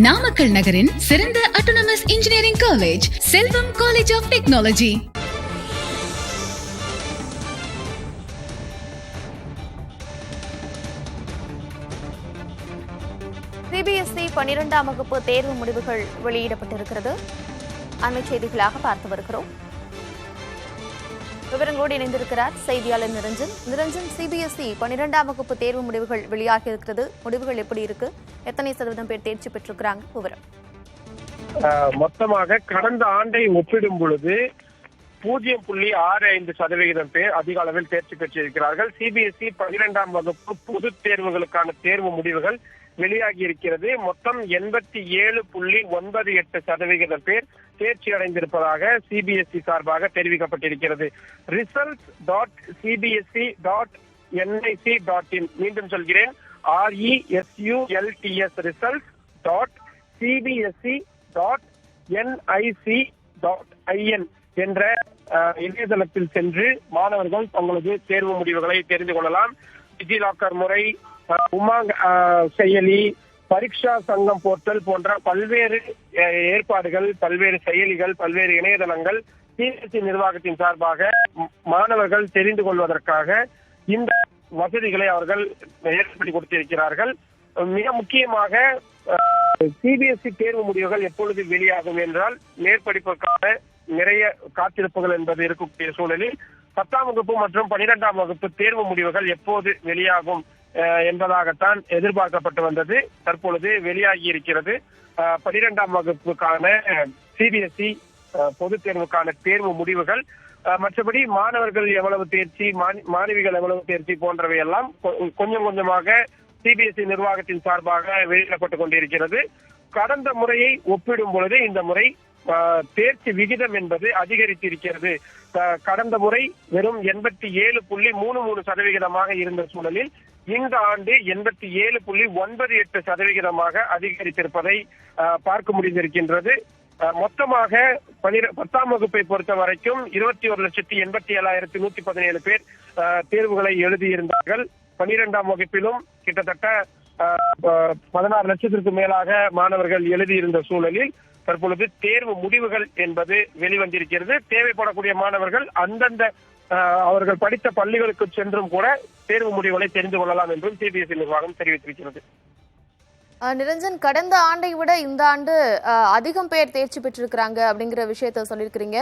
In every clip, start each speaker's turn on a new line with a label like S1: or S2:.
S1: நாமக்கல் நகரின் சிறந்த autonomous engineering college Selvam college of technology.
S2: CBSE 12ஆம் வகுப்பு தேர்வு முடிவுகள் வெளியிடப்பட்டிருக்கிறது. அண்மை செய்திகளாக பார்த்து வருகிறோம். விவரங்களோடு இணைந்திருக்கிறார் செய்தியாளர் நிரஞ்சன். நிரஞ்சன், சிபிஎஸ்இ 12ஆம் வகுப்பு தேர்வு முடிவுகள் வெளியாகி இருக்கிறது. முடிவுகள் எப்படி இருக்கு? எத்தனை சதவீதம் பேர் தேர்ச்சி பெற்றிருக்கிறாங்க? விவரம்.
S3: மொத்தமாக கடந்த ஆண்டை ஒப்பிடும் பொழுது 0.65% பேர் அதிக அளவில் தேர்ச்சி பெற்றிருக்கிறார்கள். சிபிஎஸ்இ 12ஆம் வகுப்பு பொது தேர்வுகளுக்கான தேர்வு முடிவுகள் வெளியாகி இருக்கிறது. மொத்தம் 87.98% பேர் தேர்ச்சி அடைந்திருப்பதாக சிபிஎஸ்இ சார்பாக தெரிவிக்கப்பட்டிருக்கிறது. results.cbse.nic.in மீண்டும் சொல்கிறேன், RESULTS results.cbse.nic.in என்ற இணையதளத்தில் சென்று மாணவர்கள் தங்களது தேர்வு முடிவுகளை தெரிந்து கொள்ளலாம். டிஜிலாக்கர் முறை, உமாங் செயலி, பரீட்சா சங்கம் போர்ட்டல் போன்ற பல்வேறு ஏற்பாடுகள், பல்வேறு செயலிகள், பல்வேறு இணையதளங்கள் சிபிஎஸ்இ நிர்வாகத்தின் சார்பாக மாணவர்கள் தெரிந்து கொள்வதற்காக இந்த வசதிகளை அவர்கள் ஏற்படுத்தி கொடுத்திருக்கிறார்கள். மிக முக்கியமாக சிபிஎஸ்இ தேர்வு முடிவுகள் எப்பொழுது வெளியாகும் என்றால், மேற்படிப்புக்கான நிறைய காத்திருப்புகள் என்பது இருக்கக்கூடிய சூழலில் 10ஆம் வகுப்பு மற்றும் 12ஆம் வகுப்பு தேர்வு முடிவுகள் எப்போது வெளியாகும் என்பதாகத்தான் எதிர்பார்க்கப்பட்டு வந்தது. தற்பொழுது வெளியாகி இருக்கிறது. 12ஆம் வகுப்புக்கான சிபிஎஸ்இ பொது தேர்வுக்கான தேர்வு முடிவுகள், மற்றபடி மாணவர்கள் எவ்வளவு தேர்ச்சி, மாணவிகள் எவ்வளவு தேர்ச்சி போன்றவை எல்லாம் கொஞ்சம் கொஞ்சமாக சிபிஎஸ்இ நிர்வாகத்தின் சார்பாக வெளியிடப்பட்டுக் கொண்டிருக்கிறது. கடந்த முறையை ஒப்பிடும் பொழுது இந்த முறை தேர்ச்சி விகிதம் என்பது அதிகரித்திருக்கிறது. கடந்த முறை வெறும் 87.33% இருந்த சூழலில் இந்த ஆண்டு 87.98% அதிகரித்திருப்பதை பார்க்க முடிந்திருக்கின்றது. மொத்தமாக 10ஆம் வகுப்பை பொறுத்த வரைக்கும் 21,87,117 பேர் தேர்வுகளை எழுதியிருந்தார்கள். 12ஆம் வகுப்பிலும் கிட்டத்தட்ட 16 லட்சத்திற்கு மேலாக மாணவர்கள் எழுதியிருந்த சூழலில் தற்பொழுது தேர்வு முடிவுகள் என்பது வெளிவந்திருக்கிறது. தேவைப்படக்கூடிய மாணவர்கள் அந்தந்த அவர்கள் படித்த பள்ளிகளுக்கு சென்றும் கூட தேர்வு முடிவுகளை தெரிந்து கொள்ளலாம் என்றும் சிபிஎஸ்இ நிர்வாகம் தெரிவித்திருக்கிறது.
S2: நிரஞ்சன், கடந்த ஆண்டை விட இந்த ஆண்டு அதிகம் பேர் தேர்ச்சி பெற்றிருக்கிறாங்க அப்படிங்கிற விஷயத்த சொல்லியிருக்கிறீங்க.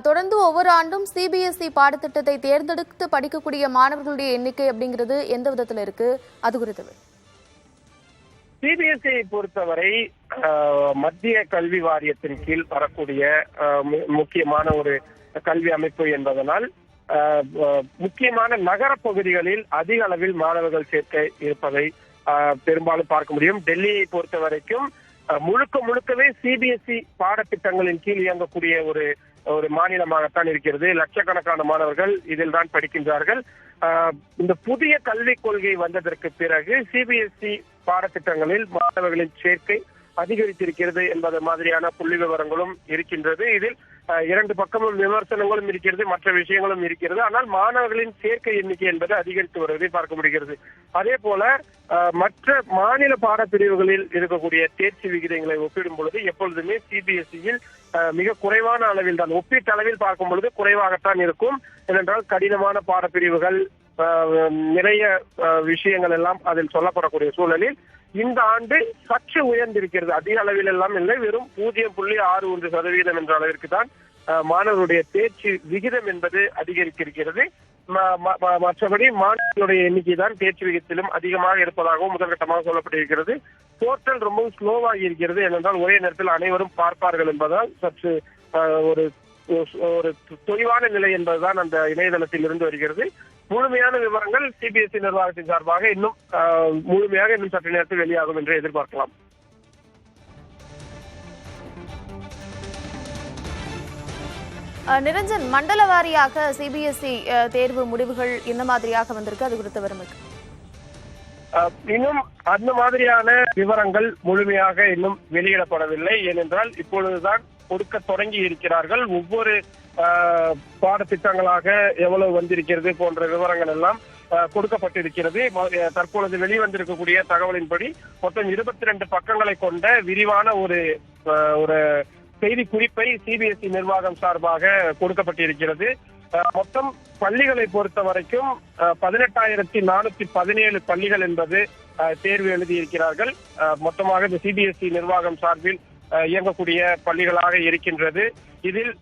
S2: தொடர்ந்து ஒவ்வொரு ஆண்டும் சிபிஎஸ்இ பாடத்திட்டத்தை தேர்ந்தெடுத்து படிக்கக்கூடிய மாணவர்களுடைய எண்ணிக்கை அப்படிங்கிறது எந்த விதத்துல இருக்கு? அது குறித்து
S3: சிபிஎஸ்இ பொறுத்தவரை மத்திய கல்வி வாரியத்தின் கீழ் வரக்கூடிய முக்கியமான ஒரு கல்வி அமைப்பு என்பதனால் முக்கியமான நகர பகுதிகளில் அதிக அளவில் மாணவர்கள் சேர்க்க இருப்பதை பெரும்பாலும் பார்க்க முடியும். டெல்லியை பொறுத்த வரைக்கும் முழுக்கவே சிபிஎஸ்இ பாடத்திட்டங்களின் கீழ் இயங்கக்கூடிய ஒரு மாநிலமாகத்தான் இருக்கிறது. லட்சக்கணக்கான மாணவர்கள் இதில் தான் படிக்கின்றார்கள். இந்த புதிய கல்விக் கொள்கை வந்ததற்கு பிறகு சிபிஎஸ்இ பாடத்திட்டங்களில் மாணவர்களின் சேர்க்கை அதிகரித்திருக்கிறது என்பது மாதிரியான புள்ளி விவரங்களும் இருக்கின்றது. இதில் இரண்டு பக்கமும் விமர்சனங்களும் இருக்கிறது, மற்ற விஷயங்களும் இருக்கிறது. ஆனால் மாணவர்களின் சேர்க்கை எண்ணிக்கை என்பது அதிகரித்து வருவதை பார்க்க முடிகிறது. அதே போல மற்ற மாநில பாடப்பிரிவுகளில் இருக்கக்கூடிய தேர்ச்சி விகிதங்களை ஒப்பிடும் பொழுது எப்பொழுதுமே சிபிஎஸ்இயில் மிக குறைவான அளவில் தான், ஒப்பீட்டு அளவில் பார்க்கும் பொழுது குறைவாகத்தான் இருக்கும். ஏனென்றால் கடினமான பாடப்பிரிவுகள், நிறைய விஷயங்கள் எல்லாம் அதில் சொல்லப்படக்கூடிய சூழலில் இந்த ஆண்டு சற்று உயர்ந்திருக்கிறது. அதிக அளவில் எல்லாம் இல்லை, வெறும் 0.61% என்ற அளவிற்கு தான் மாணவர்களுடைய தேர்ச்சி விகிதம் என்பது அதிகரித்திருக்கிறது. மற்றபடி மாணவர்களுடைய எண்ணிக்கை தான் தேர்ச்சி விகிதத்திலும் அதிகமாக இருப்பதாகவும் முதற்கட்டமாக சொல்லப்பட்டிருக்கிறது. போர்ட்டல் ரொம்பவும் ஸ்லோவாகி இருக்கிறது. ஏனென்றால் ஒரே நேரத்தில் அனைவரும் பார்ப்பார்கள் என்பதால் சற்று ஒரு தொய்வான நிலை என்பதுதான் அந்த இணையதளத்தில் இருந்து வருகிறது. முழுமையான விவரங்கள் சிபிஎஸ்இ நிர்வாகத்தின் சார்பாக இன்னும் சற்று நேரத்தில் வெளியாகும் என்று எதிர்பார்க்கலாம்.
S2: நிரஞ்சன், மண்டல வாரியாக சிபிஎஸ்இ தேர்வு முடிவுகள் என்ன மாதிரியாக வந்திருக்கு? அது குறித்த விவரம்
S3: இன்னும் அந்த மாதிரியான விவரங்கள் முழுமையாக இன்னும் வெளியிடப்படவில்லை. ஏனென்றால் இப்பொழுதுதான் கொடுக்க தொடங்கி இருக்கிறார்கள். ஒவ்வொரு பாடத்திட்டங்களாக எவ்வளவு வந்திருக்கிறது போன்ற விவரங்கள் எல்லாம் கொடுக்கப்பட்டிருக்கிறது. தற்பொழுது வெளிவந்திருக்கக்கூடிய தகவலின்படி மொத்தம் 22 பக்கங்களை கொண்ட விரிவான ஒரு செய்தி குறிப்பை சிபிஎஸ்இ நிர்வாகம் சார்பாக கொடுக்கப்பட்டிருக்கிறது. மொத்தம் பள்ளிகளை பொறுத்த வரைக்கும் 18,417 பள்ளிகள் என்பது தேர்வு எழுதியிருக்கிறார்கள். மொத்தமாக இந்த சிபிஎஸ்இ நிர்வாகம் சார்பில் இயங்கக்கூடிய பள்ளிகளாக இருக்கின்றது. இதில்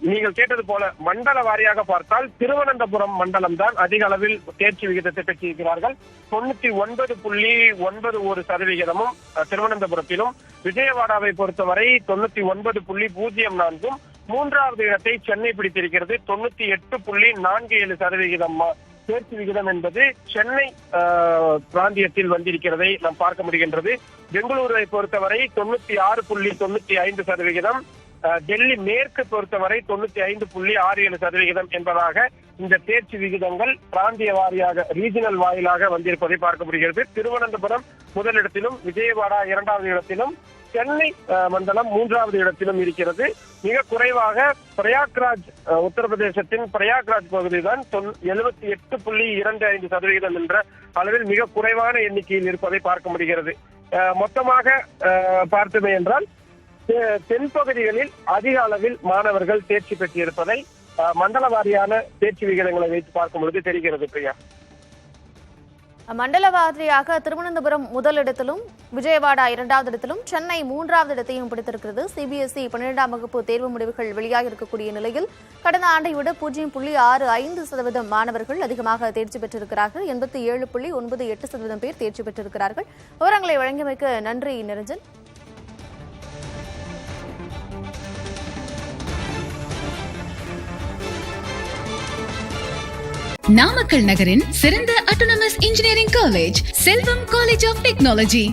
S3: நீங்கள் கேட்டது போல மண்டல வாரியாக பார்த்தால் திருவனந்தபுரம் மண்டலம் தான் அதிக அளவில் தேர்ச்சி விகிதத்தை பெற்றிருக்கிறார்கள். 99.91% திருவனந்தபுரத்திலும், விஜயவாடாவை பொறுத்தவரை 99.04 மூன்றாவது இடத்தை சென்னை பிடித்திருக்கிறது. 98.47% தேர்ச்சி விகிதம் என்பது சென்னை பிராந்தியத்தில் வந்திருக்கிறதை நாம் பார்க்க முடிகின்றது. பெங்களூரை பொறுத்தவரை 96.95%, டெல்லி மேற்கு பொறுத்தவரை 95.67% என்பதாக இந்த தேர்ச்சி விகிதங்கள் பிராந்திய வாரியாக ரீஜனல் வாயிலாக வந்திருப்பதை பார்க்க முடிகிறது. திருவனந்தபுரம் முதலிடத்திலும், விஜயவாடா 2வது இடத்திலும், சென்னை மண்டலம் 3வது இடத்திலும் இருக்கிறது. மிக குறைவாக பிரயாக்ராஜ், உத்தரப்பிரதேசத்தின் பிரயாக்ராஜ் பகுதிதான் 78.25% என்ற அளவில் மிக குறைவான எண்ணிக்கையில் இருப்பதை பார்க்க முடிகிறது. மொத்தமாக பார்த்தோமே என்றால் தென்பகுதிகளில் அதிக அளவில் மாணவர்கள் தேர்ச்சி பெற்றிருப்பதை மண்டல வாரியான தேர்ச்சி விகிதங்களை வைத்து பார்க்கும் பொழுது தெரிகிறது. பிரியா,
S2: மண்டல வாரியாக திருவனந்தபுரம் முதலிடத்திலும், விஜயவாடா 2வது இடத்திலும், சென்னை 3வது இடத்தையும் பிடித்திருக்கிறது. சிபிஎஸ்இ 12ஆம் வகுப்பு தேர்வு முடிவுகள் வெளியாக இருக்கக்கூடிய நிலையில் கடந்த ஆண்டை விட 0.65% மாணவர்கள் அதிகமாக தேர்ச்சி பெற்றிருக்கிறார்கள். 87.98% பேர் தேர்ச்சி பெற்றிருக்கிறார்கள். விவரங்களை வழங்கியமைக்கு நன்றி நிரஞ்சன்.
S1: நாமக்கல் நகரின் சிறந்த autonomous engineering college Selvam college of technology.